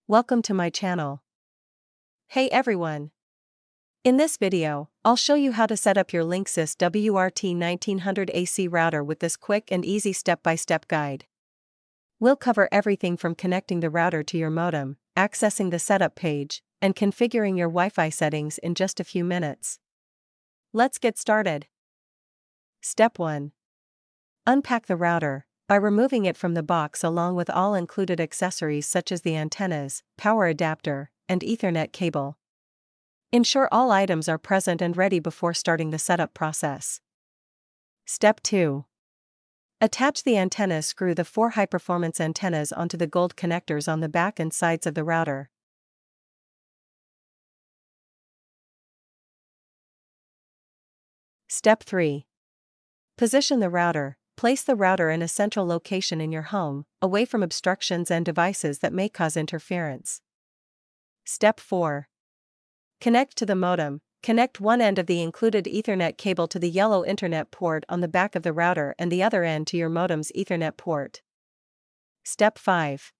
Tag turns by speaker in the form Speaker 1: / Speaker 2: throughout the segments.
Speaker 1: Welcome to my channel. Hey everyone! In this video, I'll show you how to set up your Linksys WRT1900AC router with this quick and easy step-by-step guide. We'll cover everything from connecting the router to your modem, accessing the setup page, and configuring your Wi-Fi settings in just a few minutes. Let's get started. Step 1. Unpack the router by removing it from the box along with all included accessories such as the antennas, power adapter, and Ethernet cable. Ensure all items are present and ready before starting the setup process. Step 2. Attach the antennas. Screw the 4 high-performance antennas onto the gold connectors on the back and sides of the router. Step 3. Position the router. Place the router in a central location in your home, away from obstructions and devices that may cause interference. Step 4. Connect to the modem. Connect one end of the included Ethernet cable to the yellow Internet port on the back of the router and the other end to your modem's Ethernet port. Step 5.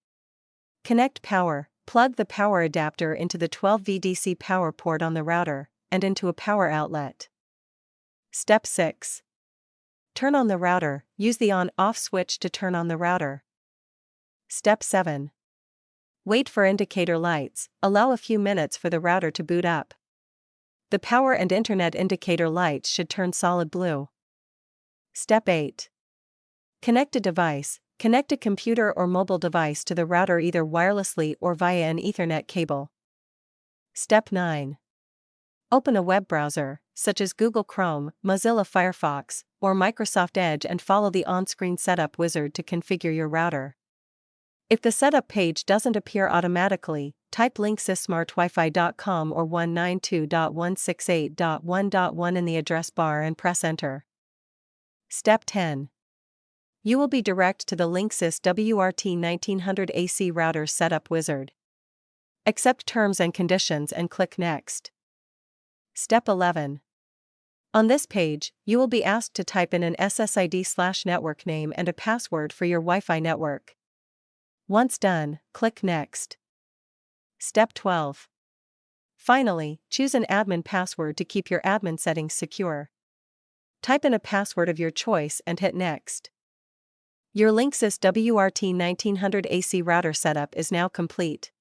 Speaker 1: Connect power. Plug the power adapter into the 12V DC power port on the router, and into a power outlet. Step 6. Turn on the router. Use the on-off switch to turn on the router. Step 7. Wait for indicator lights. Allow a few minutes for the router to boot up. The power and internet indicator lights should turn solid blue. Step 8. Connect a device. Connect a computer or mobile device to the router either wirelessly or via an Ethernet cable. Step 9. Open a web browser, such as Google Chrome, Mozilla Firefox, or Microsoft Edge, and follow the on-screen setup wizard to configure your router. If the setup page doesn't appear automatically, type linksys.smartwifi.com or 192.168.1.1 in the address bar and press enter. Step 10. You will be directed to the Linksys WRT1900AC router setup wizard. Accept terms and conditions and click Next. Step 11. On this page, you will be asked to type in an SSID/network name and a password for your Wi-Fi network. Once done, click Next. Step 12. Finally, choose an admin password to keep your admin settings secure. Type in a password of your choice and hit Next. Your Linksys WRT1900AC router setup is now complete.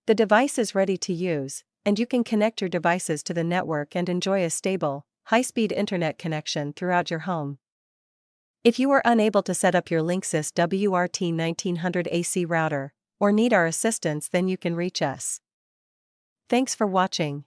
Speaker 1: The device is ready to use, and you can connect your devices to the network and enjoy a stable, high-speed internet connection throughout your home. If you are unable to set up your Linksys WRT1900AC router, or need our assistance, then you can reach us. Thanks for watching.